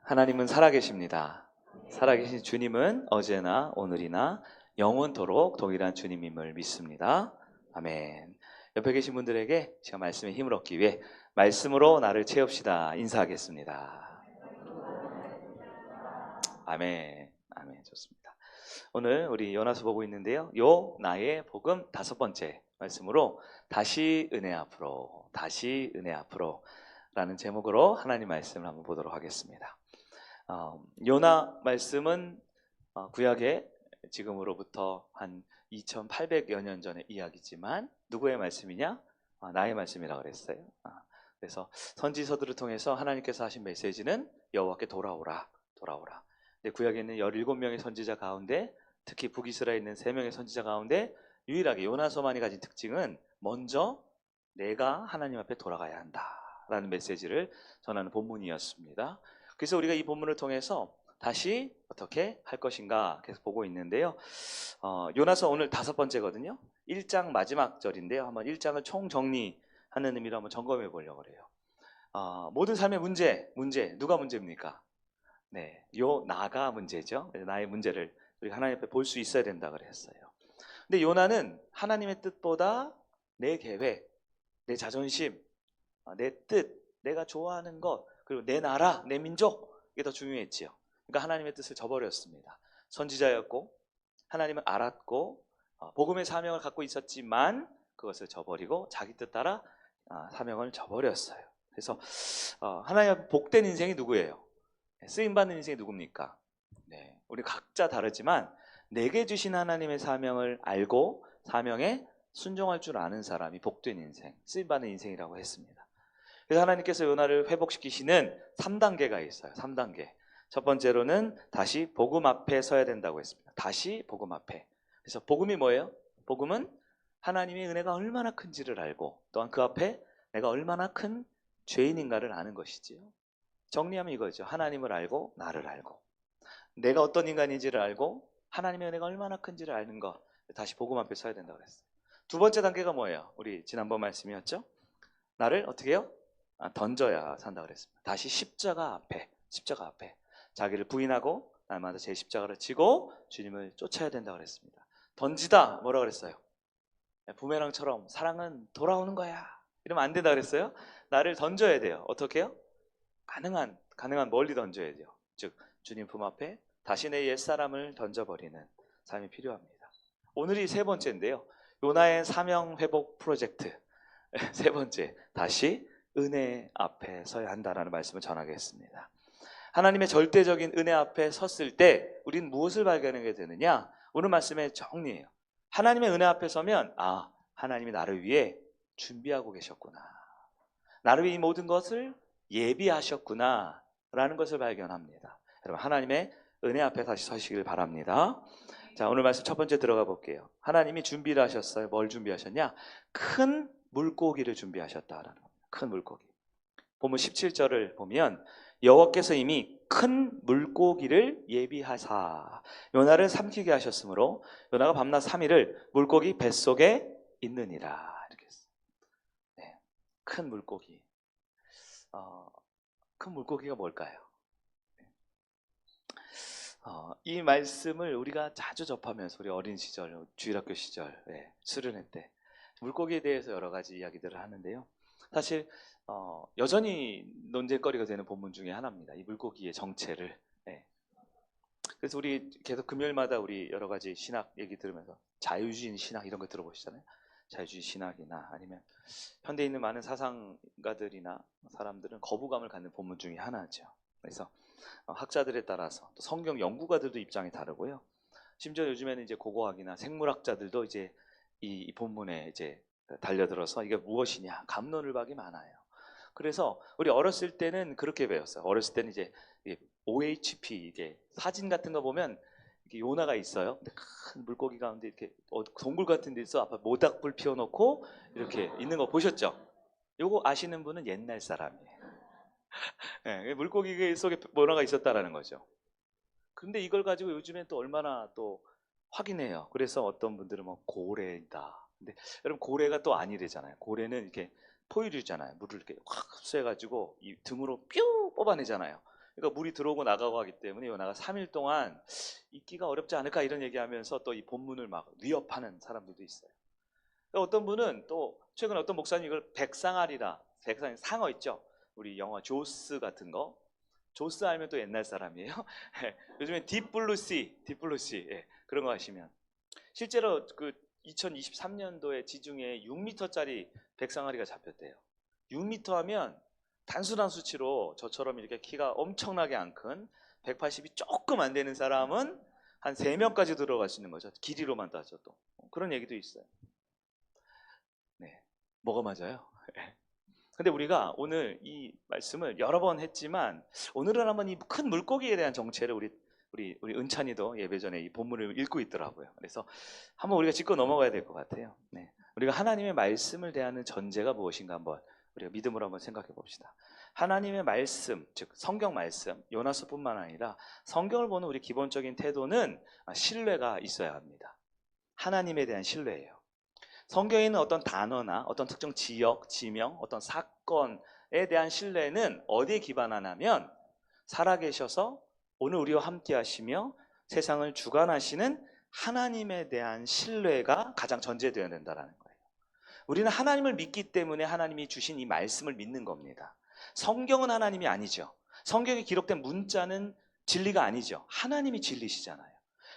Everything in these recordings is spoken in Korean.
하나님은 살아계십니다. 살아계신 주님은 어제나 오늘이나 영원토록 동일한 주님임을 믿습니다. 아멘. 옆에 계신 분들에게 제가 말씀의 힘을 얻기 위해 말씀으로 나를 채웁시다 인사하겠습니다. 아멘. 아멘. 좋습니다. 오늘 우리 요나서 보고 있는데요. 요 나의 복음 5번째 말씀으로 다시 은혜 앞으로, 다시 은혜 앞으로 라는 제목으로 하나님 말씀을 한번 보도록 하겠습니다. 요나 말씀은 구약의 지금으로부터 한 2800여 년 전의 이야기지만 누구의 말씀이냐? 나의 말씀이라고 그랬어요. 그래서 선지서들을 통해서 하나님께서 하신 메시지는 여호와께 돌아오라, 돌아오라. 근데 구약에 있는 17명의 선지자 가운데 특히 북이스라엘에 있는 3명의 선지자 가운데 유일하게 요나서만이 가진 특징은 먼저 내가 하나님 앞에 돌아가야 한다라는 메시지를 전하는 본문이었습니다. 그래서 우리가 이 본문을 통해서 다시 어떻게 할 것인가 계속 보고 있는데요. 요나서 오늘 5번째거든요. 1장 마지막 절인데요. 한번 1장을 총정리하는 의미로 한번 점검해 보려고 해요. 모든 삶의 문제 누가 문제입니까? 네, 요 나가 문제죠. 나의 문제를 우리가 하나님 앞에 볼 수 있어야 된다 그랬어요. 근데 요나는 하나님의 뜻보다 내 계획, 내 자존심, 내 뜻, 내가 좋아하는 것, 그리고 내 나라, 내 민족, 이게 더 중요했지요. 그러니까 하나님의 뜻을 저버렸습니다. 선지자였고 하나님을 알았고 복음의 사명을 갖고 있었지만 그것을 저버리고 자기 뜻 따라 사명을 저버렸어요. 그래서 하나님 앞에 복된 인생이 누구예요? 쓰임받는 인생이 누굽니까? 네, 우리 각자 다르지만 내게 주신 하나님의 사명을 알고 사명에 순종할 줄 아는 사람이 복된 인생, 쓰임받는 인생이라고 했습니다. 그래서 하나님께서 요나를 회복시키시는 3단계가 있어요. 3단계. 첫 번째로는 다시 복음 앞에 서야 된다고 했습니다. 다시 복음 앞에. 그래서 복음이 뭐예요? 복음은 하나님의 은혜가 얼마나 큰지를 알고 또한 그 앞에 내가 얼마나 큰 죄인인가를 아는 것이지요. 정리하면 이거죠. 하나님을 알고 나를 알고 내가 어떤 인간인지를 알고 하나님의 은혜가 얼마나 큰지를 아는 것. 다시 복음 앞에 서야 된다고 했어요. 두 번째 단계가 뭐예요? 우리 지난번 말씀이었죠? 나를 어떻게 해요? 던져야 산다 그랬습니다. 다시 십자가 앞에 자기를 부인하고 날마다 제 십자가를 지고 주님을 쫓아야 된다 그랬습니다. 던지다 뭐라 그랬어요? 부메랑처럼 사랑은 돌아오는 거야. 이러면 안 된다 그랬어요. 나를 던져야 돼요. 어떻게 해요? 가능한 멀리 던져야 돼요. 즉 주님 품 앞에 다시 내 옛사람을 던져버리는 삶이 필요합니다. 오늘이 3번째인데요. 요나의 사명 회복 프로젝트 세 번째, 다시 은혜 앞에 서야 한다는 말씀을 전하겠습니다. 하나님의 절대적인 은혜 앞에 섰을 때 우리는 무엇을 발견하게 되느냐? 오늘 말씀의 정리예요. 하나님의 은혜 앞에 서면 하나님이 나를 위해 준비하고 계셨구나. 나를 위해 이 모든 것을 예비하셨구나 라는 것을 발견합니다. 여러분 하나님의 은혜 앞에 다시 서시길 바랍니다. 자, 오늘 말씀 첫 번째 들어가 볼게요. 하나님이 준비를 하셨어요. 뭘 준비하셨냐? 큰 물고기를 준비하셨다라는 겁니다. 큰 물고기. 본문 17절을 보면 여호와께서 이미 큰 물고기를 예비하사 요나를 삼키게 하셨으므로 요나가 밤낮 3일을 물고기 뱃속에 있느니라. 이렇게 했어요. 네, 큰 물고기. 큰 물고기가 뭘까요? 이 말씀을 우리가 자주 접하면서 우리 어린 시절, 주일학교 시절, 수련회 때 물고기에 대해서 여러 가지 이야기들을 하는데요. 사실 여전히 논쟁거리가 되는 본문 중에 하나입니다. 이 물고기의 정체를. 그래서 우리 계속 금요일마다 우리 여러 가지 신학 얘기 들으면서 자유주의 신학 이런 거 들어보시잖아요. 자유주의 신학이나 아니면 현대에 있는 많은 사상가들이나 사람들은 거부감을 갖는 본문 중에 하나죠. 그래서 학자들에 따라서 또 성경 연구가들도 입장이 다르고요. 심지어 요즘에는 이제 고고학이나 생물학자들도 이제 이 본문에 이제 달려들어서 이게 무엇이냐 갑론을박이 많아요. 그래서 우리 어렸을 때는 그렇게 배웠어요. 어렸을 때는 이제 OHP 이게 사진 같은 거 보면 이렇게 요나가 있어요. 근데 큰 물고기 가운데 이렇게 동굴 같은 데 있어 앞에 모닥불 피워놓고 이렇게 있는 거 보셨죠? 요거 아시는 분은 옛날 사람이에요. 네, 물고기 속에 뭐라가 있었다라는 거죠. 근데 이걸 가지고 요즘엔 또 얼마나 또 확인해요. 그래서 어떤 분들은 뭐 고래다. 근데 여러분 고래가 또 아니래잖아요. 고래는 이렇게 포유류잖아요. 물을 이렇게 확 흡수해가지고 이 등으로 뾰 뽑아내잖아요. 그러니까 물이 들어오고 나가고 하기 때문에 요나가 3일 동안 있기가 어렵지 않을까 이런 얘기하면서 또 이 본문을 막 위협하는 사람들도 있어요. 어떤 분은 또 최근에 어떤 목사님 이걸 백상아리라, 백상 상어 있죠? 우리 영화 조스 같은 거. 조스 알면 또 옛날 사람이에요. 요즘에 딥블루시 그런 거 하시면 실제로 그 2023년도에 지중해 6m짜리 백상아리가 잡혔대요. 6m 하면 단순한 수치로 저처럼 이렇게 키가 엄청나게 안 큰 180이 조금 안 되는 사람은 한 3명까지 들어갈 수 있는 거죠. 길이로만 따져도. 그런 얘기도 있어요. 네, 뭐가 맞아요? 근데 우리가 오늘 이 말씀을 여러 번 했지만 오늘은 한번 이 큰 물고기에 대한 정체를 우리 은찬이도 예배 전에 이 본문을 읽고 있더라고요. 그래서 한번 우리가 짚고 넘어가야 될 것 같아요. 네. 우리가 하나님의 말씀을 대하는 전제가 무엇인가 한번 우리가 믿음으로 한번 생각해 봅시다. 하나님의 말씀, 즉 성경 말씀, 요나서뿐만 아니라 성경을 보는 우리 기본적인 태도는 신뢰가 있어야 합니다. 하나님에 대한 신뢰예요. 성경에 있는 어떤 단어나 어떤 특정 지역, 지명, 어떤 사건에 대한 신뢰는 어디에 기반하냐면 살아계셔서 오늘 우리와 함께 하시며 세상을 주관하시는 하나님에 대한 신뢰가 가장 전제되어야 된다는 거예요. 우리는 하나님을 믿기 때문에 하나님이 주신 이 말씀을 믿는 겁니다. 성경은 하나님이 아니죠. 성경에 기록된 문자는 진리가 아니죠. 하나님이 진리시잖아요.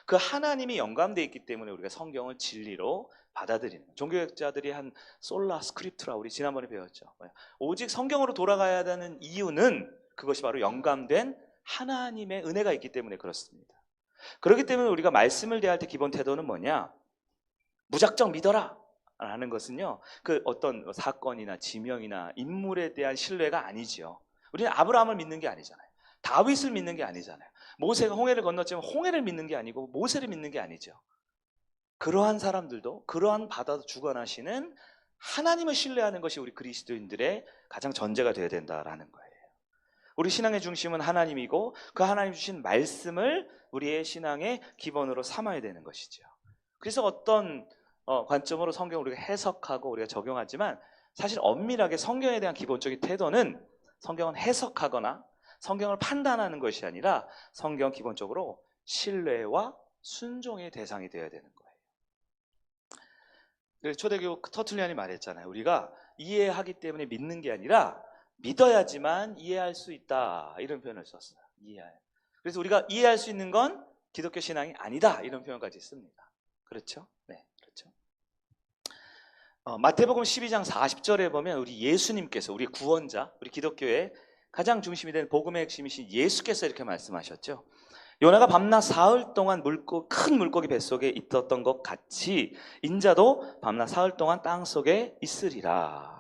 그 하나님이 영감되어 있기 때문에 우리가 성경을 진리로 받아들이는 종교학자들이 한 솔라 스크립트라 우리 지난번에 배웠죠. 오직 성경으로 돌아가야 하는 이유는 그것이 바로 영감된 하나님의 은혜가 있기 때문에 그렇습니다. 그렇기 때문에 우리가 말씀을 대할 때 기본 태도는 뭐냐? 무작정 믿어라 라는 것은요, 그 어떤 사건이나 지명이나 인물에 대한 신뢰가 아니지요. 우리는 아브라함을 믿는 게 아니잖아요. 다윗을 믿는 게 아니잖아요. 모세가 홍해를 건넜지만 홍해를 믿는 게 아니고 모세를 믿는 게 아니죠. 그러한 사람들도 그러한 바다도 주관하시는 하나님을 신뢰하는 것이 우리 그리스도인들의 가장 전제가 되어야 된다라는 거예요. 우리 신앙의 중심은 하나님이고 그 하나님 주신 말씀을 우리의 신앙의 기본으로 삼아야 되는 것이죠. 그래서 어떤 관점으로 성경을 우리가 해석하고 우리가 적용하지만 사실 엄밀하게 성경에 대한 기본적인 태도는 성경은 해석하거나 성경을 판단하는 것이 아니라 성경 기본적으로 신뢰와 순종의 대상이 되어야 되는 거예요. 그래서 초대교육 터툴리안이 말했잖아요. 우리가 이해하기 때문에 믿는 게 아니라 믿어야지만 이해할 수 있다 이런 표현을 썼어요. 이해할. 그래서 우리가 이해할 수 있는 건 기독교 신앙이 아니다 이런 표현까지 씁니다. 그렇죠? 네, 그렇죠. 마태복음 12장 40절에 보면 우리 예수님께서 우리 구원자, 우리 기독교의 가장 중심이 되는 복음의 핵심이신 예수께서 이렇게 말씀하셨죠. 요나가 밤낮 사흘 동안 큰 물고기 뱃속에 있었던 것 같이 인자도 밤낮 사흘 동안 땅속에 있으리라.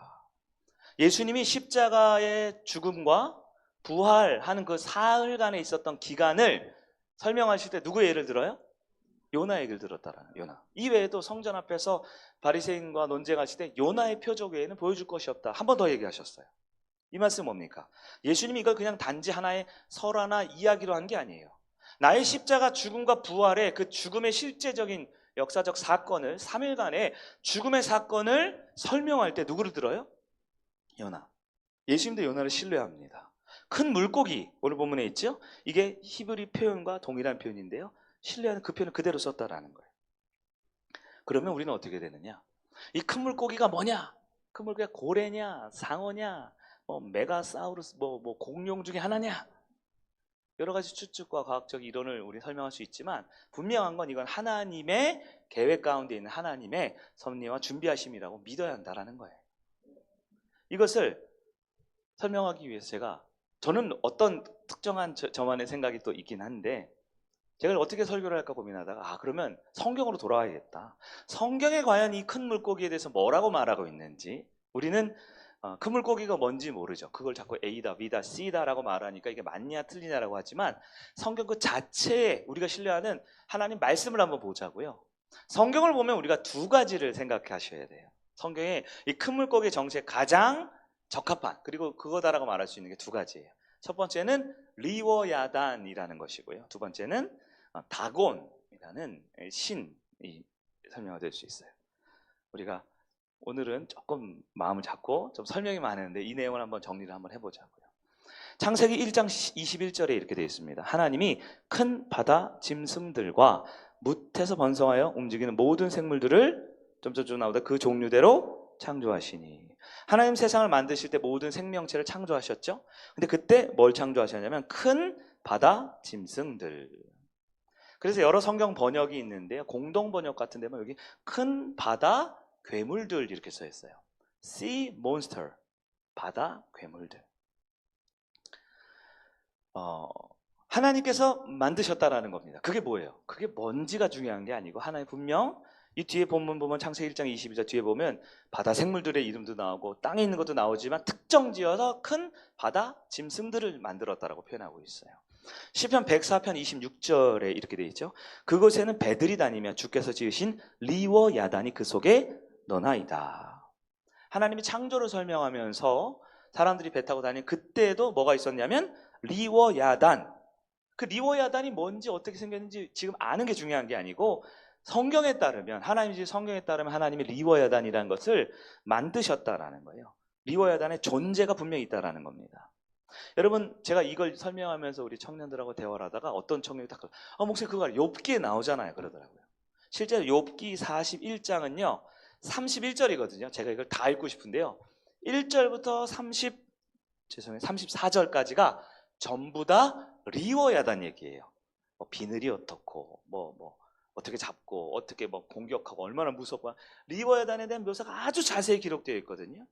예수님이 십자가의 죽음과 부활하는 그 사흘간에 있었던 기간을 설명하실 때 누구 예를 들어요? 요나 얘기를 들었다라는 요나. 이 외에도 성전 앞에서 바리새인과 논쟁하실 때 요나의 표적 외에는 보여줄 것이 없다. 한 번 더 얘기하셨어요. 이 말씀 뭡니까? 예수님이 이걸 그냥 단지 하나의 설화나 이야기로 한 게 아니에요. 나의 십자가 죽음과 부활의 그 죽음의 실제적인 역사적 사건을 3일간의 죽음의 사건을 설명할 때 누구를 들어요? 요나. 예수님도 요나를 신뢰합니다. 큰 물고기 오늘 본문에 있죠? 이게 히브리 표현과 동일한 표현인데요. 신뢰하는 그 표현을 그대로 썼다라는 거예요. 그러면 우리는 어떻게 되느냐? 이 큰 물고기가 뭐냐? 큰 물고기가 고래냐, 상어냐, 메가사우루스, 공룡 중에 하나냐? 여러 가지 추측과 과학적 이론을 우리 설명할 수 있지만 분명한 건 이건 하나님의 계획 가운데 있는 하나님의 섭리와 준비하심이라고 믿어야 한다라는 거예요. 이것을 설명하기 위해서 저는 어떤 특정한 저만의 생각이 또 있긴 한데 제가 어떻게 설교를 할까 고민하다가 그러면 성경으로 돌아와야겠다. 성경에 과연 이 큰 물고기에 대해서 뭐라고 말하고 있는지 우리는 큰 물고기가 뭔지 모르죠. 그걸 자꾸 A다, B다, C다라고 말하니까 이게 맞냐 틀리냐라고 하지만 성경 그 자체에 우리가 신뢰하는 하나님 말씀을 한번 보자고요. 성경을 보면 우리가 두 가지를 생각하셔야 돼요. 성경에 이 큰 물고기의 정체에 가장 적합한 그리고 그거다라고 말할 수 있는 게 두 가지예요. 첫 번째는 리워야단이라는 것이고요. 두 번째는 다곤이라는 신이 설명이 될 수 있어요. 우리가 오늘은 조금 마음을 잡고 좀 설명이 많은데 이 내용을 한번 정리를 한번 해보자고요. 창세기 1장 21절에 이렇게 되어 있습니다. 하나님이 큰 바다 짐승들과 뭇에서 번성하여 움직이는 모든 생물들을 점점점 나오다 그 종류대로 창조하시니. 하나님 세상을 만드실 때 모든 생명체를 창조하셨죠. 근데 그때 뭘 창조하셨냐면 큰 바다 짐승들. 그래서 여러 성경 번역이 있는데요, 공동 번역 같은 데만 여기 큰 바다 괴물들 이렇게 써 있어요. Sea monster, 바다 괴물들. 하나님께서 만드셨다라는 겁니다. 그게 뭐예요? 그게 뭔지가 중요한 게 아니고, 하나님 분명 이 뒤에 본문 보면 창세기 1장 22절 뒤에 보면 바다 생물들의 이름도 나오고 땅에 있는 것도 나오지만 특정 지어서 큰 바다 짐승들을 만들었다라고 표현하고 있어요. 시편 104편 26절에 이렇게 되어 있죠. 그곳에는 배들이 다니며 주께서 지으신 리워 야단이 그 속에 너나이다. 하나님이 창조를 설명하면서 사람들이 배 타고 다니는 그때에도 뭐가 있었냐면 리워 야단. 그 리워 야단이 뭔지 어떻게 생겼는지 지금 아는 게 중요한 게 아니고, 성경에 따르면 하나님이 리워 야단이라는 것을 만드셨다라는 거예요. 리워 야단의 존재가 분명히 있다라는 겁니다. 여러분, 제가 이걸 설명하면서 우리 청년들하고 대화를 하다가 어떤 청년이 딱 목사님 그거 욥기에 나오잖아요 그러더라고요. 실제로 욥기 41장은요 31절이거든요. 제가 이걸 다 읽고 싶은데요, 1절부터 34절까지가 전부 다 리워야단 얘기예요. 비늘이 어떻고 어떻게 잡고 어떻게 공격하고 얼마나 무섭고, 리워야단에 대한 묘사가 아주 자세히 기록되어 있거든요.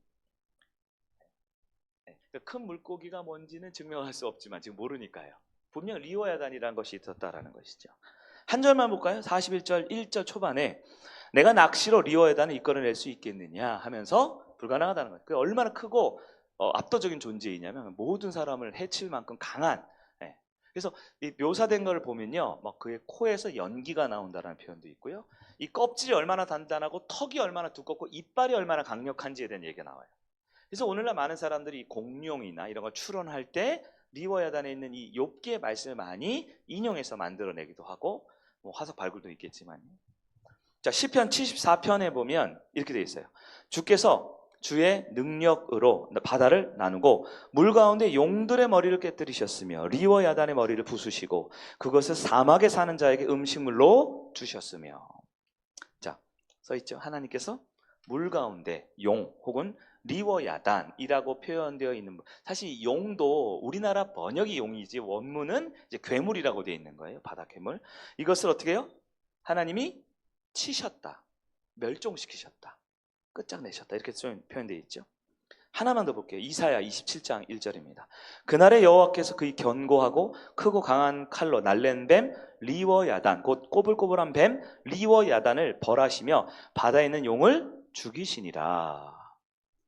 큰 물고기가 뭔지는 증명할 수 없지만 지금 모르니까요. 분명 리워야단이라는 것이 있었다라는 것이죠. 한 절만 볼까요? 41절 1절 초반에 내가 낚시로 리워야단을 이끌어낼 수 있겠느냐 하면서 불가능하다는 거예요. 그 얼마나 크고 압도적인 존재이냐면 모든 사람을 해칠 만큼 강한. 그래서 이 묘사된 걸 보면요, 그의 코에서 연기가 나온다는 표현도 있고요, 이 껍질이 얼마나 단단하고 턱이 얼마나 두껍고 이빨이 얼마나 강력한지에 대한 얘기가 나와요. 그래서 오늘날 많은 사람들이 공룡이나 이런 걸 추론할 때 리워야단에 있는 이 욥기의 말씀을 많이 인용해서 만들어내기도 하고, 화석 발굴도 있겠지만. 자, 시편 74편에 보면 이렇게 되어 있어요. 주께서 주의 능력으로 바다를 나누고 물 가운데 용들의 머리를 깨뜨리셨으며 리워야단의 머리를 부수시고 그것을 사막에 사는 자에게 음식물로 주셨으며. 자, 써있죠. 하나님께서 물 가운데 용 혹은 리워야단이라고 표현되어 있는, 사실 용도 우리나라 번역이 용이지 원문은 이제 괴물이라고 되어 있는 거예요. 바다 괴물. 이것을 어떻게 해요? 하나님이 치셨다, 멸종시키셨다, 끝장내셨다, 이렇게 표현되어 있죠. 하나만 더 볼게요. 이사야 27장 1절입니다. 그날에 여호와께서 그의 견고하고 크고 강한 칼로 날랜 뱀 리워야단, 곧 꼬불꼬불한 뱀 리워야단을 벌하시며 바다에 있는 용을 죽이시니라.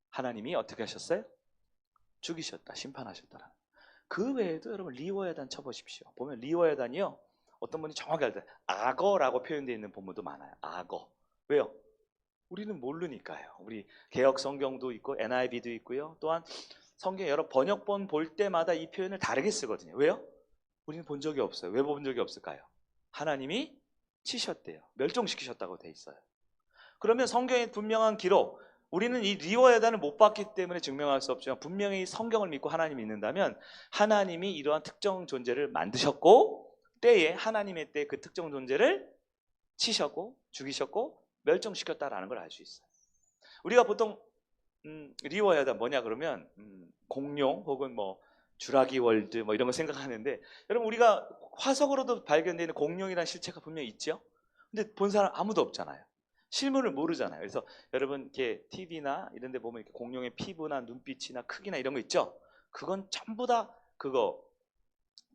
하나님이 어떻게 하셨어요? 죽이셨다, 심판하셨다. 그 외에도 여러분 리워야단 쳐보십시오. 보면 리워야단이요, 어떤 분이 정확히 알 때 악어라고 표현되어 있는 본문도 많아요. 악어. 왜요? 우리는 모르니까요. 우리 개역 성경도 있고 NIV도 있고요. 또한 성경 여러 번역본 볼 때마다 이 표현을 다르게 쓰거든요. 왜요? 우리는 본 적이 없어요. 왜 본 적이 없을까요? 하나님이 치셨대요. 멸종시키셨다고 돼 있어요. 그러면 성경의 분명한 기록, 우리는 이 리워야단을 못 봤기 때문에 증명할 수 없지만 분명히 성경을 믿고 하나님을 믿는다면 하나님이 이러한 특정 존재를 만드셨고 때에 하나님의 때에 그 특정 존재를 치셨고 죽이셨고 멸종시켰다라는 걸 알 수 있어요. 우리가 보통 리워야단 뭐냐 그러면 공룡 혹은 주라기 월드 이런 거 생각하는데, 여러분 우리가 화석으로도 발견되는 공룡이라는 실체가 분명히 있죠. 근데 본 사람 아무도 없잖아요. 실물을 모르잖아요. 그래서 여러분 이렇게 TV나 이런 데 보면 이렇게 공룡의 피부나 눈빛이나 크기나 이런 거 있죠. 그건 전부 다 그거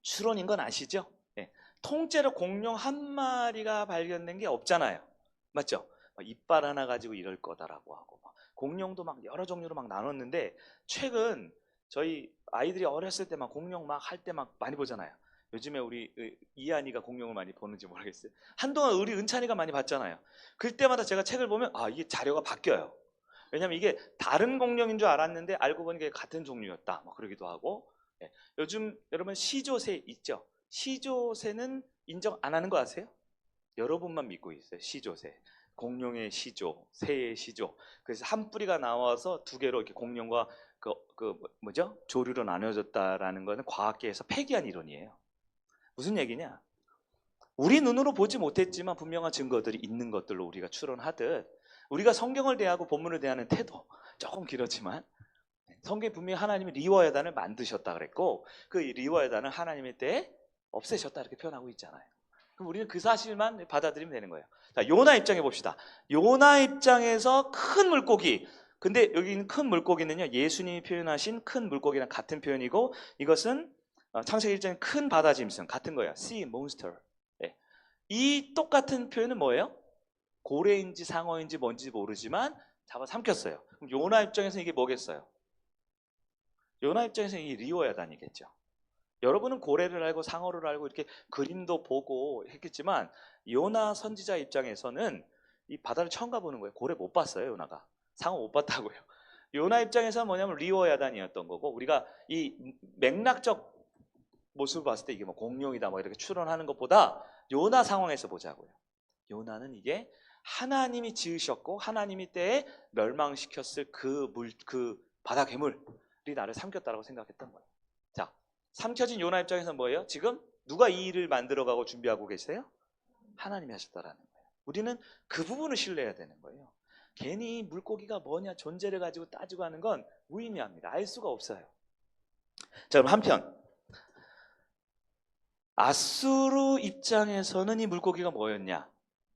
추론인 건 아시죠? 네. 통째로 공룡 한 마리가 발견된 게 없잖아요. 맞죠? 이빨 하나 가지고 이럴 거다라고 하고, 공룡도 여러 종류로 나눴는데, 최근 저희 아이들이 어렸을 때 공룡 할 때 많이 보잖아요. 요즘에 우리 이한이가 공룡을 많이 보는지 모르겠어요. 한동안 우리 은찬이가 많이 봤잖아요. 그때마다 제가 책을 보면 이게 자료가 바뀌어요. 왜냐면 이게 다른 공룡인 줄 알았는데 알고 보니까 같은 종류였다, 그러기도 하고. 요즘 여러분 시조새 있죠? 시조새는 인정 안 하는 거 아세요? 여러분만 믿고 있어요. 시조새, 공룡의 시조, 새의 시조. 그래서 한 뿌리가 나와서 두 개로 이렇게 공룡과 그 뭐죠? 조류로 나눠졌다라는 것은 과학계에서 폐기한 이론이에요. 무슨 얘기냐? 우리 눈으로 보지 못했지만 분명한 증거들이 있는 것들로 우리가 추론하듯 우리가 성경을 대하고 본문을 대하는 태도 조금 길었지만 성경에 분명히 하나님이 리워야단을 만드셨다 그랬고 그 리워야단을 하나님의 때에 없애셨다 이렇게 표현하고 있잖아요. 그럼 우리는 그 사실만 받아들이면 되는 거예요. 자, 요나 입장에 봅시다. 요나 입장에서 큰 물고기. 근데 여기 있는 큰 물고기는요, 예수님이 표현하신 큰 물고기랑 같은 표현이고 이것은 창세기 1장의 큰 바다 짐승 같은 거예요. Sea monster. 네. 이 똑같은 표현은 뭐예요? 고래인지 상어인지 뭔지 모르지만 잡아 삼켰어요. 그럼 요나 입장에서 이게 뭐겠어요? 요나 입장에서는 이 리워야단이겠죠. 여러분은 고래를 알고 상어를 알고 이렇게 그림도 보고 했겠지만 요나 선지자 입장에서는 이 바다를 처음 가보는 거예요. 고래 못 봤어요, 요나가. 상어 못 봤다고요. 요나 입장에서는 뭐냐면 리워야단이었던 거고 우리가 이 맥락적 모습을 봤을 때 이게 뭐 공룡이다 뭐 이렇게 추론하는 것보다 요나 상황에서 보자고요. 요나는 이게 하나님이 지으셨고 하나님이 때에 멸망시켰을 그 바다 괴물이 나를 삼켰다라고 생각했던 거예요. 자, 삼켜진 요나 입장에서는 뭐예요? 지금 누가 이 일을 만들어가고 준비하고 계세요? 하나님이 하셨다라는 거예요. 우리는 그 부분을 신뢰해야 되는 거예요. 괜히 물고기가 뭐냐 존재를 가지고 따지고 하는 건 무의미합니다. 알 수가 없어요. 자, 그럼 한편 아수르 입장에서는 이 물고기가 뭐였냐?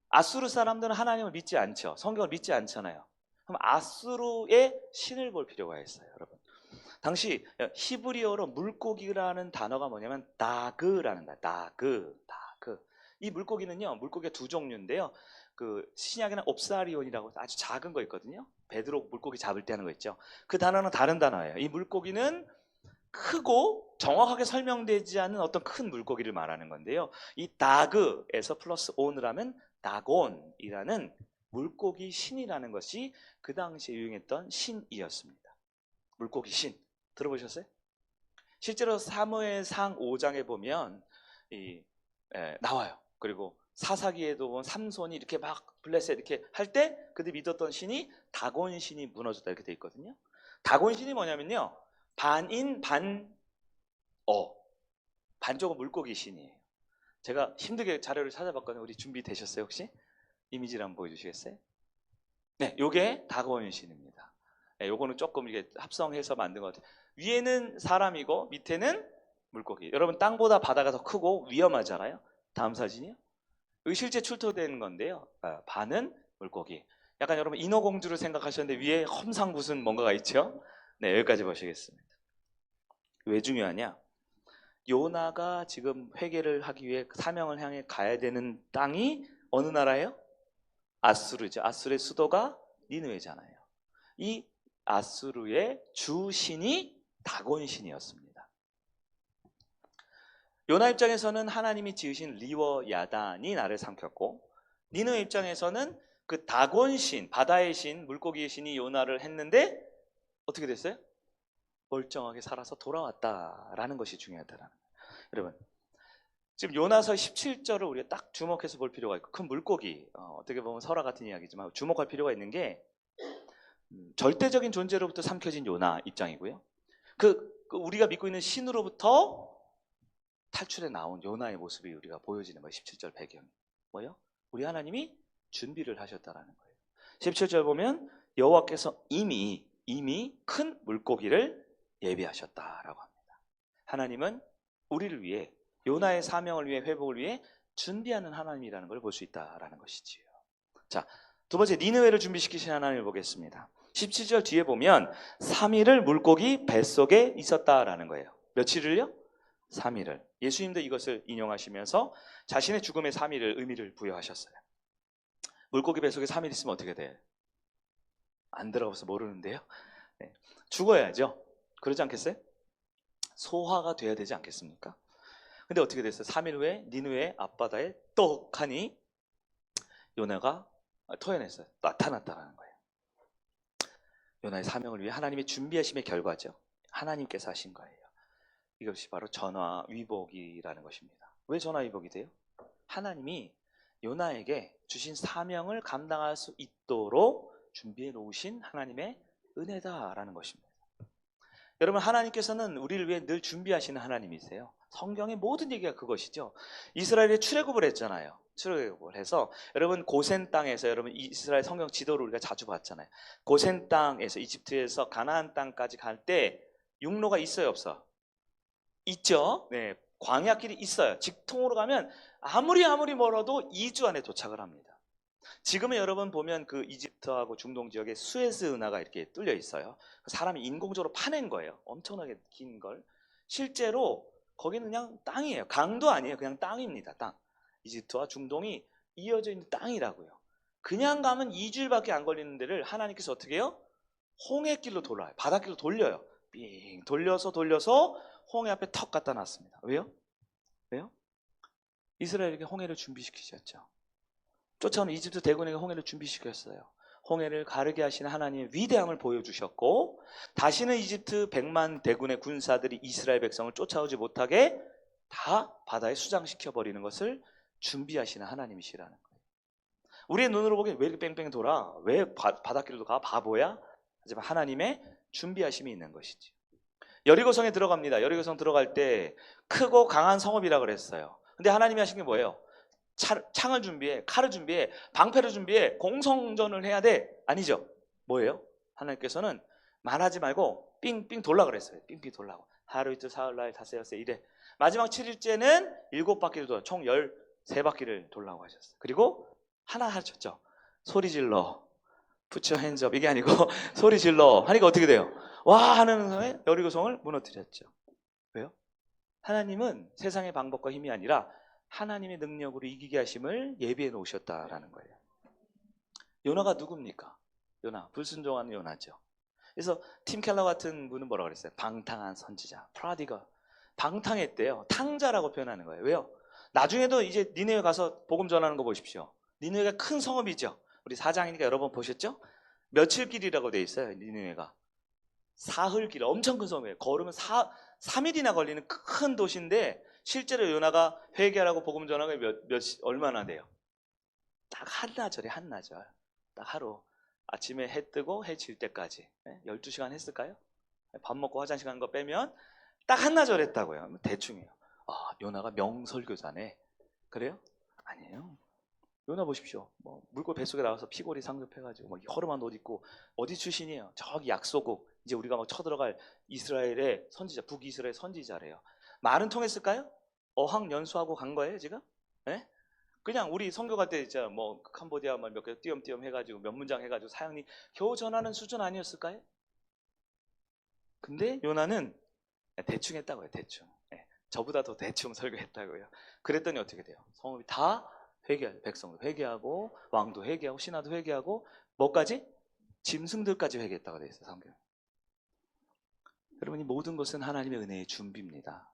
아수르 사람들은 하나님을 믿지 않죠. 성경을 믿지 않잖아요. 그럼 아수르의 신을 볼 필요가 있어요, 여러분. 당시 히브리어로 물고기라는 단어가 뭐냐면 다그라는 단어. 다그. 이 물고기는요, 물고기가 두 종류인데요. 그 신약에는 옵사리온이라고 아주 작은 거 있거든요. 베드로 물고기 잡을 때 하는 거 있죠. 그 단어는 다른 단어예요. 이 물고기는 크고 정확하게 설명되지 않은 어떤 큰 물고기를 말하는 건데요. 이 다그에서 플러스 온을 하면 다곤이라는 물고기 신이라는 것이 그 당시에 유행했던 신이었습니다. 물고기 신 들어보셨어요? 실제로 사무엘상 5장에 보면 나와요. 그리고 사사기에도 보면 삼손이 이렇게 막 블레셋 이렇게 할 때 그들 믿었던 신이 다곤 신이 무너졌다 이렇게 돼 있거든요. 다곤 신이 뭐냐면요, 반인 반어, 반쪽은 물고기 신이에요. 제가 힘들게 자료를 찾아봤거든요. 우리 준비되셨어요 혹시? 이미지를 한번 보여주시겠어요? 네, 요게 다곤 신입니다. 네, 요거는 조금 이렇게 합성해서 만든 것 같아요. 위에는 사람이고 밑에는 물고기. 여러분 땅보다 바다가 더 크고 위험하잖아요. 다음 사진이요. 여기 실제 출토되는 건데요. 반은 물고기. 약간 여러분 인어공주를 생각하셨는데 위에 험상 무슨 뭔가가 있죠? 네, 여기까지 보시겠습니다. 왜 중요하냐? 요나가 지금 회개를 하기 위해 사명을 향해 가야 되는 땅이 어느 나라예요? 아수르죠. 아수르의 수도가 니느웨잖아요. 이 아수르의 주신이 다곤신이었습니다. 요나 입장에서는 하나님이 지으신 리워 야단이 나를 삼켰고 니느웨 입장에서는 그 다곤신, 바다의 신, 물고기의 신이 요나를 했는데 어떻게 됐어요? 멀쩡하게 살아서 돌아왔다라는 것이 중요하다라는 거예요. 여러분, 지금 요나서 17절을 우리가 딱 주목해서 볼 필요가 있고 큰 물고기, 어떻게 보면 설화 같은 이야기지만 주목할 필요가 있는 게 절대적인 존재로부터 삼켜진 요나 입장이고요. 우리가 믿고 있는 신으로부터 탈출해 나온 요나의 모습이 우리가 보여지는 거예요. 17절 배경이 뭐예요? 우리 하나님이 준비를 하셨다라는 거예요. 17절 보면 여호와께서 이미 큰 물고기를 예비하셨다라고 합니다. 하나님은 우리를 위해 요나의 사명을 위해 회복을 위해 준비하는 하나님이라는 걸 볼 수 있다라는 것이지요. 자, 두 번째 니느웨를 준비시키신 하나님을 보겠습니다. 17절 뒤에 보면 3일을 물고기 뱃속에 있었다라는 거예요. 며칠을요? 3일을. 예수님도 이것을 인용하시면서 자신의 죽음의 3일을 의미를 부여하셨어요. 물고기 뱃속에 3일 있으면 어떻게 돼? 안 들어가서 모르는데요. 네. 죽어야죠. 그러지 않겠어요? 소화가 돼야 되지 않겠습니까? 근데 어떻게 됐어요? 3일 후에 니느웨 앞바다에 떡하니 요나가 토해냈어요. 나타났다는 거예요. 요나의 사명을 위해 하나님의 준비하심의 결과죠. 하나님께서 하신 거예요. 이것이 바로 전화위복이라는 것입니다. 왜 전화위복이 돼요? 하나님이 요나에게 주신 사명을 감당할 수 있도록 준비해 놓으신 하나님의 은혜다라는 것입니다. 여러분, 하나님께서는 우리를 위해 늘 준비하시는 하나님이세요. 성경의 모든 얘기가 그것이죠. 이스라엘이 출애굽을 했잖아요. 출애굽을 해서 여러분, 고센 땅에서, 여러분 이스라엘 성경 지도를 우리가 자주 봤잖아요. 고센 땅에서, 이집트에서 가나안 땅까지 갈 때 육로가 있어요, 없어? 있죠. 네, 광야길이 있어요. 직통으로 가면 아무리 멀어도 2주 안에 도착을 합니다. 지금은 여러분 보면 그 이집트하고 중동 지역에 수에즈 운하가 이렇게 뚫려 있어요. 사람이 인공적으로 파낸 거예요. 엄청나게 긴 걸. 실제로 거기는 그냥 땅이에요. 강도 아니에요. 그냥 땅입니다. 땅. 이집트와 중동이 이어져 있는 땅이라고요. 그냥 가면 2주일밖에 안 걸리는 데를 하나님께서 어떻게 해요? 홍해길로 돌아요. 바닷길로 돌려요. 삥 돌려서 홍해 앞에 턱 갖다 놨습니다. 왜요? 이스라엘에게 홍해를 준비시키셨죠. 쫓아오는 이집트 대군에게 홍해를 준비시켰어요. 홍해를 가르게 하시는 하나님의 위대함을 보여주셨고, 다시는 이집트 100만 대군의 군사들이 이스라엘 백성을 쫓아오지 못하게 다 바다에 수장시켜버리는 것을 준비하시는 하나님이시라는 거예요. 우리의 눈으로 보기엔 왜 이렇게 뺑뺑 돌아? 왜 바닷길로 가? 바보야? 하지만 하나님의 준비하심이 있는 것이지. 여리고성에 들어갑니다. 여리고성 들어갈 때 크고 강한 성읍이라 그랬어요. 근데 하나님이 하신 게 뭐예요? 창을 준비해, 칼을 준비해, 방패를 준비해, 공성전을 해야 돼. 아니죠. 뭐예요? 하나님께서는 말하지 말고 삥삥 돌라 그랬어요. 삥삥 돌라고. 하루 이틀 사흘 날 닷새 엿새 이래. 마지막 7일째는 7바퀴를 돌아, 총 13바퀴를 돌라고 하셨어요. 그리고 하나 하셨죠. 소리 질러. Put your hands up. 이게 아니고 소리 질러 하니까 어떻게 돼요? 와 하는 순간에 여리고성을 무너뜨렸죠. 왜요? 하나님은 세상의 방법과 힘이 아니라 하나님의 능력으로 이기게 하심을 예비해 놓으셨다라는 거예요. 요나가 누굽니까? 요나, 불순종한 요나죠. 그래서 팀 켈러 같은 분은 뭐라고 그랬어요? 방탕한 선지자, 프라디가. 방탕했대요. 탕자라고 표현하는 거예요. 왜요? 나중에도 이제 니네웨 가서 복음 전하는 거 보십시오. 니네웨가 큰 성읍이죠. 우리 사장이니까 여러 번 보셨죠? 며칠 길이라고 돼 있어요. 니네웨가 사흘 길, 엄청 큰 성이에요. 걸으면 3일이나 걸리는 큰 도시인데, 실제로 요나가 회개하라고 복음 전하고 얼마나 돼요? 딱 한나절에 한나절. 딱 하루. 아침에 해 뜨고 해 질 때까지 12시간 했을까요? 밥 먹고 화장실 가는 거 빼면 딱 한나절 했다고요. 대충이에요. 아, 요나가 명설교사네. 그래요? 아니에요. 요나 보십시오. 뭐 물고 뱃속에 나와서 피골이 상급해가지고 뭐 허름한 옷 입고, 어디 출신이에요? 저기 약소국, 이제 우리가 막 쳐들어갈 이스라엘의 선지자, 북이스라엘 선지자래요. 말은 통했을까요? 어학연수하고 간 거예요 지금? 네? 그냥 우리 선교 갈 때 진짜 뭐 캄보디아 몇 개 띄엄띄엄 해가지고 몇 문장 해가지고 사형리 겨우 전하는 수준 아니었을까요? 근데 요나는 대충 했다고요. 대충. 네. 저보다 더 대충 설교했다고요. 그랬더니 어떻게 돼요? 성읍이 다 회개하고, 백성도 회개하고, 왕도 회개하고, 신하도 회개하고, 뭐까지? 짐승들까지 회개했다고 되어 있어요. 성경. 여러분, 이 모든 것은 하나님의 은혜의 준비입니다.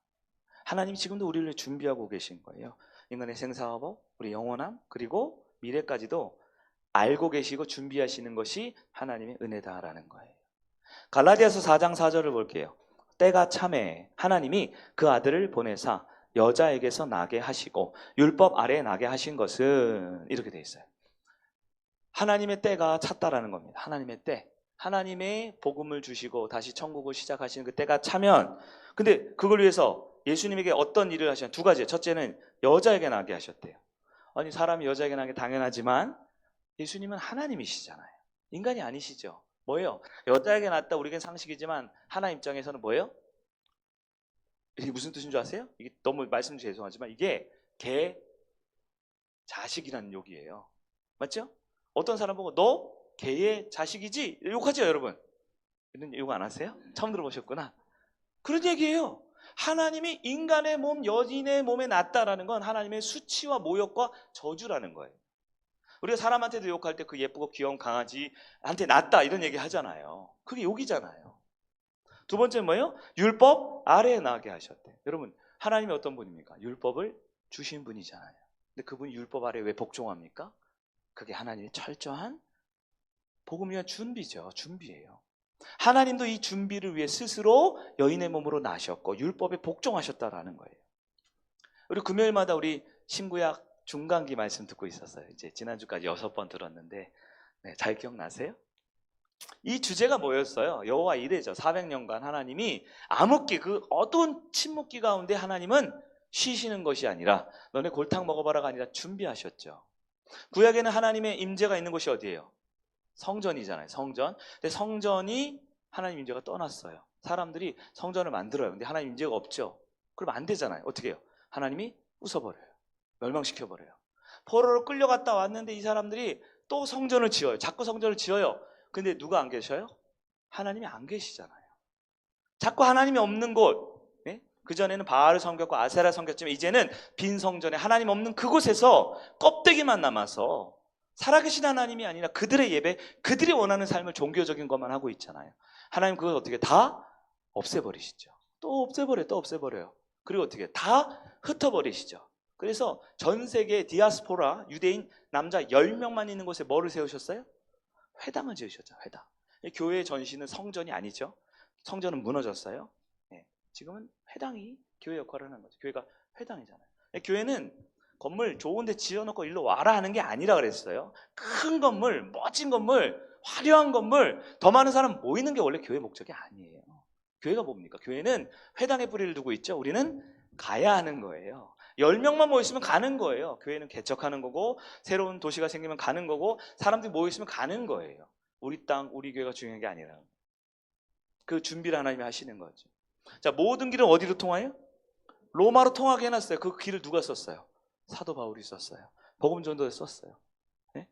하나님이 지금도 우리를 준비하고 계신 거예요. 인간의 생사화복, 우리 영원함, 그리고 미래까지도 알고 계시고 준비하시는 것이 하나님의 은혜다라는 거예요. 갈라디아서 4장 4절을 볼게요. 때가 참에 하나님이 그 아들을 보내사 여자에게서 나게 하시고 율법 아래에 나게 하신 것은, 이렇게 돼 있어요. 하나님의 때가 찼다라는 겁니다. 하나님의 때. 하나님의 복음을 주시고 다시 천국을 시작하시는 그 때가 차면, 근데 그걸 위해서 예수님에게 어떤 일을 하셨냐? 두 가지예요. 첫째는 여자에게 나게 하셨대요. 아니, 사람이 여자에게 나게 당연하지만 예수님은 하나님이시잖아요. 인간이 아니시죠. 뭐예요? 여자에게 낳았다, 우리에겐 상식이지만 하나님 입장에서는 뭐예요? 이게 무슨 뜻인 줄 아세요? 이게 너무 말씀 죄송하지만 이게 개 자식이라는 욕이에요. 맞죠? 어떤 사람 보고 너 개의 자식이지? 욕하죠, 여러분. 이런 욕 안 하세요? 처음 들어보셨구나. 그런 얘기예요. 하나님이 인간의 몸, 여인의 몸에 낳았다라는 건 하나님의 수치와 모욕과 저주라는 거예요. 우리가 사람한테도 욕할 때 그 예쁘고 귀여운 강아지한테 낳았다 이런 얘기 하잖아요. 그게 욕이잖아요. 두 번째는 뭐예요? 율법 아래에 나게 하셨대. 여러분, 하나님이 어떤 분입니까? 율법을 주신 분이잖아요. 근데 그분이 율법 아래에 왜 복종합니까? 그게 하나님의 철저한 복음을 위한 준비죠. 준비예요. 하나님도 이 준비를 위해 스스로 여인의 몸으로 나셨고 율법에 복종하셨다라는 거예요. 우리 금요일마다 우리 신구약 중간기 말씀 듣고 있었어요. 이제 지난주까지 6번 들었는데, 네, 잘 기억나세요? 이 주제가 뭐였어요? 여호와 이레죠. 400년간 하나님이 암흑기, 그 어두운 침묵기 가운데 하나님은 쉬시는 것이 아니라 너네 골탕 먹어봐라가 아니라 준비하셨죠. 구약에는 하나님의 임재가 있는 곳이 어디예요? 성전이잖아요. 성전. 근데 성전이 하나님 임재가 떠났어요. 사람들이 성전을 만들어요. 근데 하나님 임재가 없죠. 그럼 안 되잖아요. 어떻게 해요? 하나님이 부숴버려요. 멸망시켜버려요. 포로로 끌려갔다 왔는데 이 사람들이 또 성전을 지어요. 자꾸 성전을 지어요. 근데 누가 안 계셔요? 하나님이 안 계시잖아요. 자꾸 하나님이 없는 곳. 네? 그전에는 바알을 섬겼고 아세라 섬겼지만 이제는 빈 성전에 하나님 없는 그곳에서 껍데기만 남아서 살아계신 하나님이 아니라 그들의 예배, 그들이 원하는 삶을 종교적인 것만 하고 있잖아요. 하나님 그걸 어떻게 다 없애버리시죠. 또 없애버려요. 또 없애버려요. 그리고 어떻게 다 흩어버리시죠. 그래서 전 세계 디아스포라 유대인 남자 10명만 있는 곳에 뭐를 세우셨어요? 회당을 지으셨죠. 회당. 교회의 전신은 성전이 아니죠. 성전은 무너졌어요. 네. 지금은 회당이 교회 역할을 하는 거죠. 교회가 회당이잖아요. 교회는 건물 좋은 데 지어놓고 일로 와라 하는 게 아니라 그랬어요. 큰 건물, 멋진 건물, 화려한 건물, 더 많은 사람 모이는 게 원래 교회 목적이 아니에요. 교회가 뭡니까? 교회는 회당에 뿌리를 두고 있죠. 우리는 가야 하는 거예요. 10명만 모였으면 가는 거예요. 교회는 개척하는 거고 새로운 도시가 생기면 가는 거고 사람들이 모였으면 가는 거예요. 우리 땅, 우리 교회가 중요한 게 아니라 그 준비를 하나님이 하시는 거죠. 자, 모든 길은 어디로 통하요? 로마로 통하게 해놨어요. 그 길을 누가 썼어요? 사도 바울이 썼어요. 복음 전도에 썼어요. 네?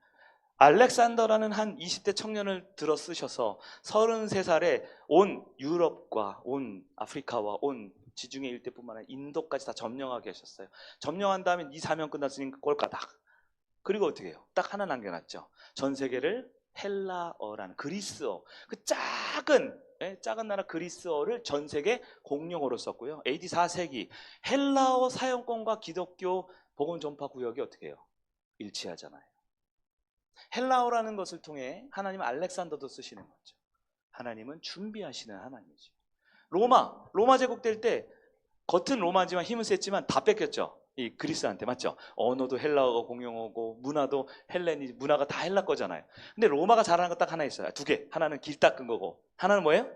알렉산더라는 한 20대 청년을 들어 쓰셔서 33살에 온 유럽과 온 아프리카와 온 지중해 일대뿐만 아니라 인도까지 다 점령하게 하셨어요. 점령한 다음에 이 사명 끝났으니까 꼴까닥. 그리고 어떻게 해요? 딱 하나 남겨놨죠. 전 세계를 헬라어라는 그리스어, 그 작은 나라 그리스어를 전 세계 공용어로 썼고요. AD 4세기 헬라어 사용권과 기독교 복음 전파 구역이 어떻게 해요? 일치하잖아요. 헬라어라는 것을 통해 하나님은 알렉산더도 쓰시는 거죠. 하나님은 준비하시는 하나님이죠. 로마 제국 될 때 겉은 로마지만 힘은 셌지만 다 뺏겼죠. 이 그리스한테. 맞죠? 언어도 헬라어가 공용어고 문화도 헬레니 문화가 다 헬라 거잖아요. 근데 로마가 잘하는 거 딱 하나 있어요. 두 개. 하나는 길 닦은 거고 하나는 뭐예요?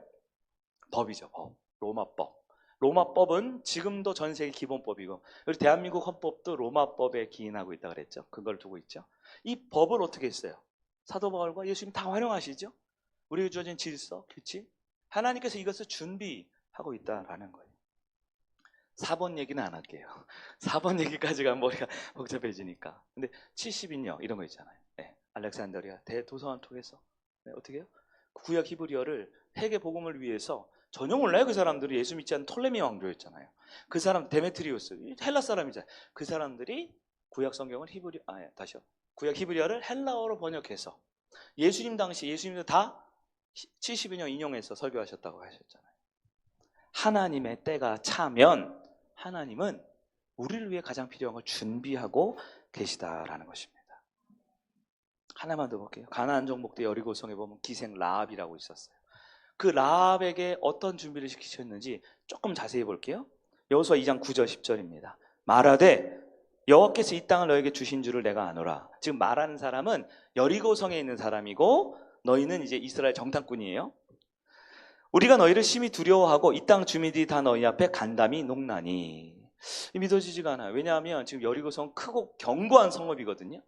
법이죠. 법. 로마법. 로마법은 지금도 전 세계 기본법이고 우리 대한민국 헌법도 로마법에 기인하고 있다 그랬죠. 그걸 두고 있죠. 이 법을 어떻게 했어요? 사도 바울과 예수님 다 활용하시죠. 우리에게 주어진 질서, 규칙. 하나님께서 이것을 준비하고 있다라는 거예요. 4번 얘기는 안 할게요. 4번 얘기까지 가면 머리가 복잡해지니까. 근데 70인역 이런 거 있잖아요. 네, 알렉산더리아 대도서관 통해서 어떻게 해요? 구약 히브리어를 세계 복음을 위해서 전혀 몰라요. 그 사람들이 예수 믿지 않는 톨레미 왕조였잖아요. 그 사람 데메트리우스 헬라 사람이잖아요. 그 사람들이 구약 성경을 구약 히브리어를 헬라어로 번역해서 예수님 당시 예수님도 다 70인역 인용해서 설교하셨다고 하셨잖아요. 하나님의 때가 차면 하나님은 우리를 위해 가장 필요한 걸 준비하고 계시다라는 것입니다. 하나만 더 볼게요. 가나안 정복 때 여리고성에 보면 기생 라합이라고 있었어요. 그 라합에게 어떤 준비를 시키셨는지 조금 자세히 볼게요. 여호수아 2장 9절 10절입니다. 말하되 여호와께서 이 땅을 너에게 주신 줄을 내가 아노라. 지금 말하는 사람은 여리고성에 있는 사람이고 너희는 이제 이스라엘 정탐꾼이에요. 우리가 너희를 심히 두려워하고 이 땅 주민들이 다 너희 앞에 간담이 녹나니. 믿어지지가 않아요. 왜냐하면 지금 여리고성 크고 견고한 성읍이거든요.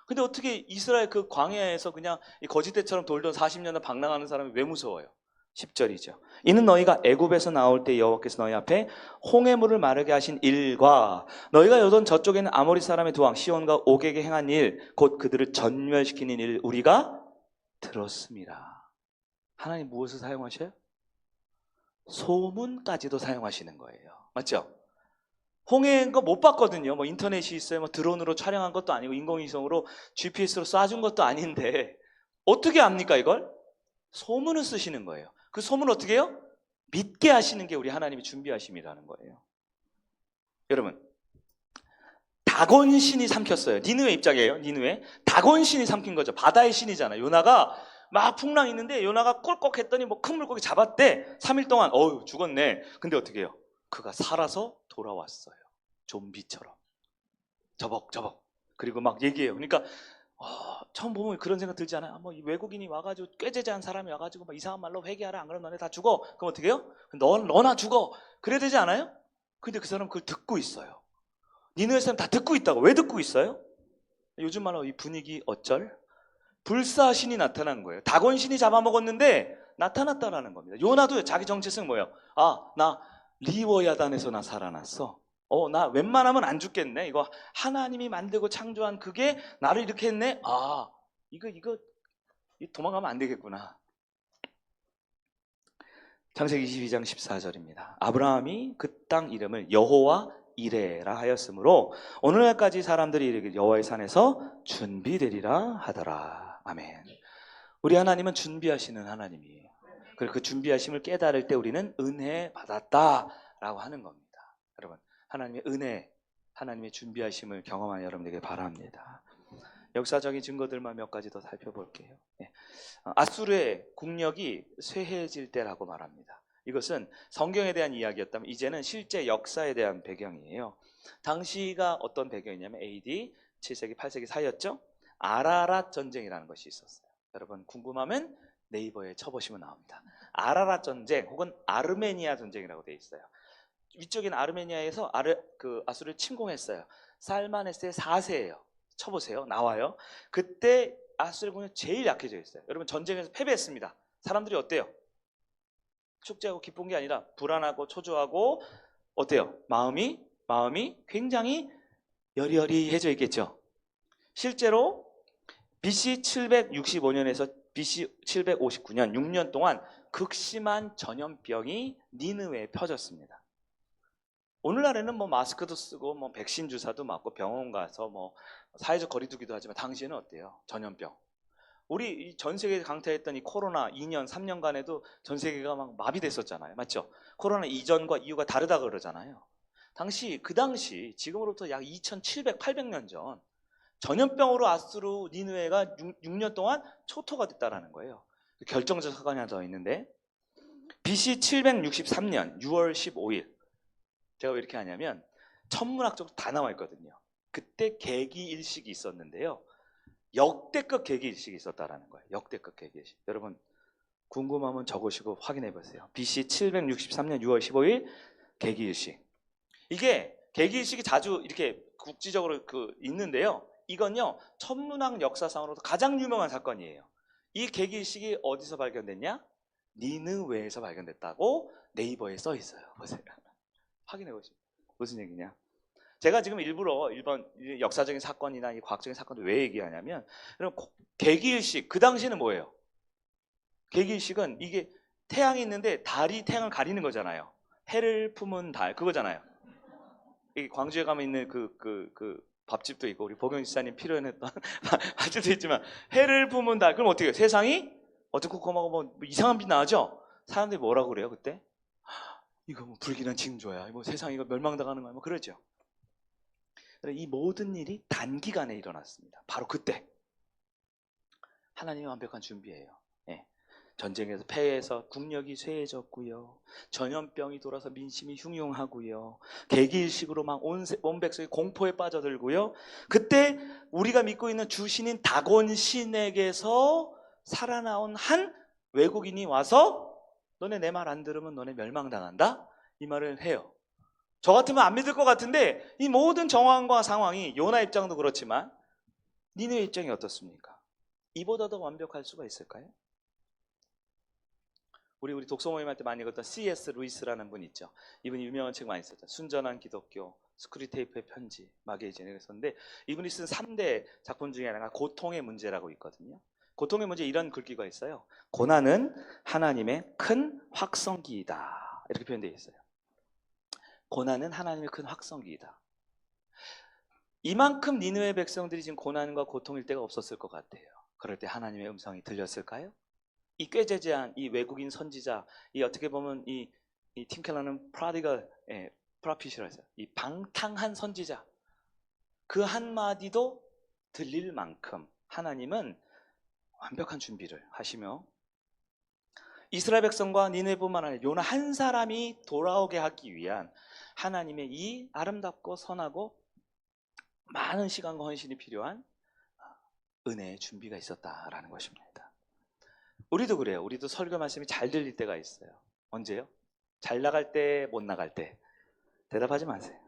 근데 어떻게 이스라엘 그 광야에서 그냥 거짓대처럼 돌던 40년을 방랑하는 사람이 왜 무서워요? 10절이죠. 이는 너희가 애굽에서 나올 때 여호와께서 너희 앞에 홍해물을 마르게 하신 일과 너희가 여던 저쪽에 있는 아모리 사람의 두 왕 시온과 옥에게 행한 일 곧 그들을 전멸시키는 일 우리가 들었습니다. 하나님 무엇을 사용하셔요? 소문까지도 사용하시는 거예요. 맞죠? 홍해인 거 못 봤거든요. 뭐 인터넷이 있어요. 뭐 드론으로 촬영한 것도 아니고 인공위성으로 GPS로 쏴준 것도 아닌데 어떻게 압니까 이걸? 소문을 쓰시는 거예요. 그 소문 어떻게 해요? 믿게 하시는 게 우리 하나님이 준비하심이라는 거예요. 여러분, 다곤 신이 삼켰어요. 니느웨 입장이에요. 니느웨. 다곤 신이 삼킨 거죠. 바다의 신이잖아요. 요나가 막 풍랑 있는데 요나가 꿀꺽 했더니 뭐 큰 물고기 잡았대. 3일 동안 어휴 죽었네. 근데 어떻게 해요? 그가 살아서 돌아왔어요. 좀비처럼. 저벅저벅. 그리고 막 얘기해요. 그러니까 처음 보면 그런 생각 들지 않아요? 뭐 이 외국인이 와가지고 꾀죄죄한 사람이 와가지고 막 이상한 말로 회개하라, 안 그러면 너네 다 죽어. 그럼 어떻게 해요? 너나 죽어. 그래야 되지 않아요? 근데 그 사람은 그걸 듣고 있어요. 니네 사람 다 듣고 있다고. 왜 듣고 있어요? 요즘 말로 이 분위기 어쩔? 불사신이 나타난 거예요. 다곤신이 잡아먹었는데 나타났다라는 겁니다. 요나도 자기 정체성 뭐예요? 나 리워야단에서 나 살아났어. 나 웬만하면 안 죽겠네. 이거 하나님이 만들고 창조한 그게 나를 이렇게 했네. 이거 도망가면 안 되겠구나. 창세기 22장 14절입니다. 아브라함이 그 땅 이름을 여호와 이레라 하였으므로 오늘날까지 사람들이 이르기를 여호와의 산에서 준비되리라 하더라. 아멘. 우리 하나님은 준비하시는 하나님이에요. 그리고 그 준비하심을 깨달을 때 우리는 은혜 받았다라고 하는 겁니다. 여러분, 하나님의 은혜, 하나님의 준비하심을 경험하는 여러분에게 바랍니다. 역사적인 증거들만 몇 가지 더 살펴볼게요. 아수르의 국력이 쇠해질 때라고 말합니다. 이것은 성경에 대한 이야기였다면 이제는 실제 역사에 대한 배경이에요. 당시가 어떤 배경이냐면 AD 7세기 8세기 사이였죠. 아라랏 전쟁이라는 것이 있었어요. 여러분 궁금하면 네이버에 쳐보시면 나옵니다. 아라랏 전쟁 혹은 아르메니아 전쟁이라고 되어 있어요. 위쪽인 아르메니아에서 아수르를 침공했어요. 살마네스의 4세예요. 쳐보세요. 나와요. 그때 아수르군이 제일 약해져 있어요. 여러분 전쟁에서 패배했습니다. 사람들이 어때요? 축제하고 기쁜 게 아니라 불안하고 초조하고 어때요? 마음이 굉장히 여리여리해져 있겠죠. 실제로 BC 765년에서 BC 759년 6년 동안 극심한 전염병이 니느웨에 퍼졌습니다. 오늘날에는 뭐 마스크도 쓰고 뭐 백신 주사도 맞고 병원 가서 뭐 사회적 거리두기도 하지만 당시에는 어때요? 전염병. 우리 전 세계에 강타했던 이 코로나 2년, 3년간에도 전 세계가 막 마비됐었잖아요. 맞죠? 코로나 이전과 이후가 다르다 그러잖아요. 그 당시 지금으로부터 약 2700, 800년 전 전염병으로 아수르 니느웨가 6년 동안 초토가 됐다라는 거예요. 결정적 사건이 하나 더 있는데 BC 763년 6월 15일 제가 왜 이렇게 하냐면 천문학적으로 다 나와 있거든요. 그때 개기일식이 있었는데요. 역대급 개기일식이 있었다라는 거예요. 역대급 개기일식. 여러분 궁금하면 적으시고 확인해 보세요. BC 763년 6월 15일 개기일식. 이게 개기일식이 자주 이렇게 국지적으로 있는데요. 이건요 천문학 역사상으로도 가장 유명한 사건이에요. 이 개기일식이 어디서 발견됐냐? 니느웨에서 발견됐다고 네이버에 써 있어요. 보세요. 확인해 보시죠. 무슨 얘기냐? 제가 지금 일부러 일본 역사적인 사건이나 이 과학적인 사건을 왜 얘기하냐면, 여러분 개기일식 그 당시는 뭐예요? 개기일식은 이게 태양이 있는데 달이 태양을 가리는 거잖아요. 해를 품은 달 그거잖아요. 이 광주에 가면 있는 그 밥집도 있고 우리 보경 지사님 필요했던 밥집도 있지만 해를 품은 달. 그럼 어떻게 해요? 세상이 어두컴컴하고 뭐 이상한 빛 나죠? 사람들이 뭐라고 그래요 그때? 이거 뭐 불길한 징조야. 뭐 세상 이거 멸망당하는 거야. 뭐 그러죠. 이 모든 일이 단기간에 일어났습니다. 바로 그때 하나님의 완벽한 준비예요. 전쟁에서 패해서 국력이 쇠해졌고요. 전염병이 돌아서 민심이 흉흉하고요. 개기일식으로 막 온 백성이 공포에 빠져들고요. 그때 우리가 믿고 있는 주신인 다곤신에게서 살아나온 한 외국인이 와서 너네 내 말 안 들으면 너네 멸망당한다? 이 말을 해요. 저 같으면 안 믿을 것 같은데 이 모든 정황과 상황이 요나 입장도 그렇지만 니네 입장이 어떻습니까? 이보다 더 완벽할 수가 있을까요? 우리 독서 모임 할 때 많이 읽었던 C.S. 루이스라는 분 있죠. 이분이 유명한 책 많이 썼죠. 순전한 기독교, 스크류테이프의 편지, 마게이젠을 썼는데 이분이 쓴 3대 작품 중에 하나가 고통의 문제라고 있거든요. 고통의 문제 이런 글귀가 있어요. 고난은 하나님의 큰 확성기이다. 이렇게 표현되어 있어요. 고난은 하나님의 큰 확성기이다. 이만큼 니느웨 백성들이 지금 고난과 고통일 때가 없었을 것 같아요. 그럴 때 하나님의 음성이 들렸을까요? 이 꾀죄죄한 이 외국인 선지자, 이 어떻게 보면 이 팀켈러는 프라핏이라고 했어요. 이 방탕한 선지자, 그 한마디도 들릴 만큼 하나님은 완벽한 준비를 하시며 이스라엘 백성과 니느웨뿐만 아니라 요나 한 사람이 돌아오게 하기 위한 하나님의 이 아름답고 선하고 많은 시간과 헌신이 필요한 은혜의 준비가 있었다라는 것입니다. 우리도 그래요. 우리도 설교 말씀이 잘 들릴 때가 있어요. 언제요? 잘 나갈 때, 못 나갈 때. 대답하지 마세요.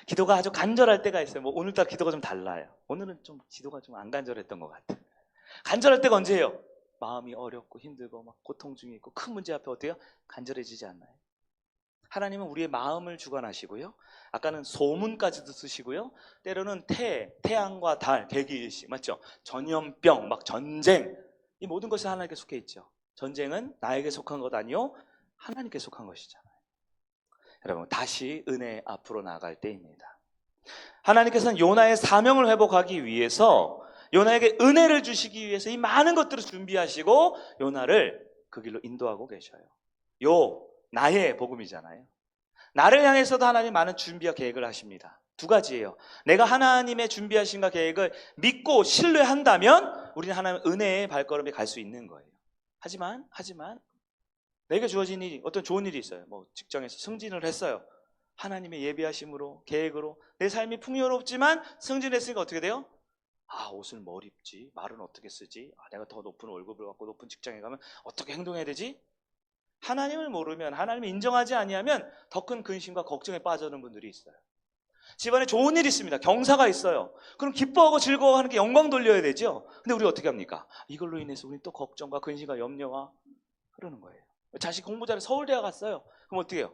기도가 아주 간절할 때가 있어요. 뭐 오늘따라 기도가 좀 달라요. 오늘은 좀 기도가 좀 안 간절했던 것 같아요. 간절할 때가 언제예요? 마음이 어렵고 힘들고 막 고통 중에 있고 큰 문제 앞에 어때요? 간절해지지 않나요? 하나님은 우리의 마음을 주관하시고요. 아까는 소문까지도 쓰시고요. 때로는 태양과 달, 대기일시, 맞죠? 전염병, 막 전쟁, 이 모든 것이 하나님께 속해 있죠. 전쟁은 나에게 속한 것 아니요 하나님께 속한 것이잖아요. 여러분, 다시 은혜 앞으로 나갈 때입니다. 하나님께서는 요나의 사명을 회복하기 위해서 요나에게 은혜를 주시기 위해서 이 많은 것들을 준비하시고 요나를 그 길로 인도하고 계셔요. 나의 복음이잖아요. 나를 향해서도 하나님 많은 준비와 계획을 하십니다. 두 가지예요. 내가 하나님의 준비하신가 계획을 믿고 신뢰한다면 우리는 하나님 은혜의 발걸음에 갈 수 있는 거예요. 하지만 내게 주어진 일이 어떤 좋은 일이 있어요. 뭐 직장에서 승진을 했어요. 하나님의 예비하심으로 계획으로 내 삶이 풍요롭지만 승진했으니까 어떻게 돼요? 옷을 뭘 입지? 말은 어떻게 쓰지? 내가 더 높은 월급을 받고 높은 직장에 가면 어떻게 행동해야 되지? 하나님을 모르면, 하나님을 인정하지 아니하면 더 큰 근심과 걱정에 빠져드는 분들이 있어요. 집안에 좋은 일이 있습니다. 경사가 있어요. 그럼 기뻐하고 즐거워하는 게 영광 돌려야 되죠. 근데 우리 어떻게 합니까? 이걸로 인해서 우리 또 걱정과 근심과 염려와 그러는 거예요. 자식 공부 잘해 서울대학 갔어요. 그럼 어떻게 해요?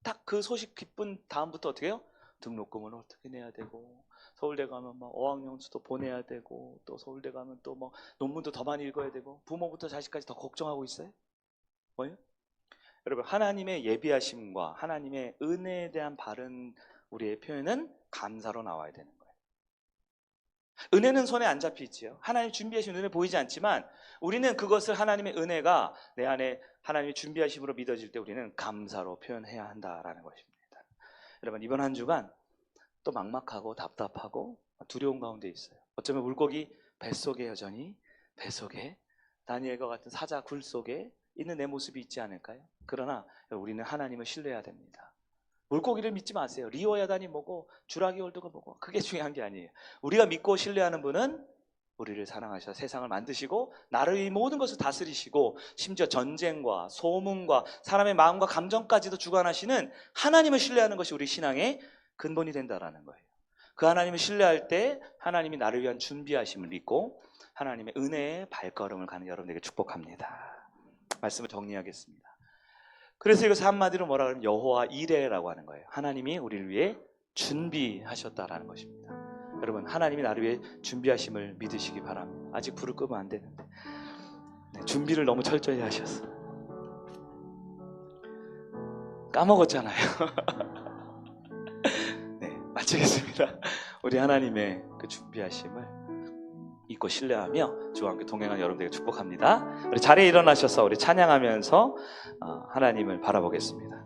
딱 그 소식 기쁜 다음부터 어떻게 해요? 등록금은 어떻게 내야 되고, 서울대 가면 막 어학연수도 보내야 되고, 또 서울대 가면 또 뭐 논문도 더 많이 읽어야 되고, 부모부터 자식까지 더 걱정하고 있어요. 뭐예요? 여러분, 하나님의 예비하심과 하나님의 은혜에 대한 바른 우리의 표현은 감사로 나와야 되는 거예요. 은혜는 손에 안 잡히지요. 하나님 준비하신 은혜 보이지 않지만 우리는 그것을 하나님의 은혜가 내 안에 하나님의 준비하심으로 믿어질 때 우리는 감사로 표현해야 한다라는 것입니다. 여러분, 이번 한 주간 또 막막하고 답답하고 두려운 가운데 있어요. 어쩌면 물고기 뱃속에 여전히 뱃속에 다니엘과 같은 사자 굴 속에 있는 내 모습이 있지 않을까요? 그러나 우리는 하나님을 신뢰해야 됩니다. 물고기를 믿지 마세요. 리오야단이 뭐고 주라기 월드가 뭐고 그게 중요한 게 아니에요. 우리가 믿고 신뢰하는 분은 우리를 사랑하셔서 세상을 만드시고 나를 이 모든 것을 다스리시고 심지어 전쟁과 소문과 사람의 마음과 감정까지도 주관하시는 하나님을 신뢰하는 것이 우리 신앙의 근본이 된다라는 거예요. 그 하나님을 신뢰할 때 하나님이 나를 위한 준비하심을 믿고 하나님의 은혜의 발걸음을 가는 여러분에게 축복합니다. 말씀을 정리하겠습니다. 그래서 이것을 한마디로 뭐라 그러면 여호와 이레라고 하는 거예요. 하나님이 우리를 위해 준비하셨다라는 것입니다. 여러분, 하나님이 나를 위해 준비하심을 믿으시기 바랍니다. 아직 불을 끄면 안 되는데 준비를 너무 철저히 하셨어. 까먹었잖아요. 마치겠습니다. 우리 하나님의 그 준비하심을 믿고 신뢰하며 주와 함께 동행하는 여러분들에게 축복합니다. 우리 자리에 일어나셔서 우리 찬양하면서 하나님을 바라보겠습니다.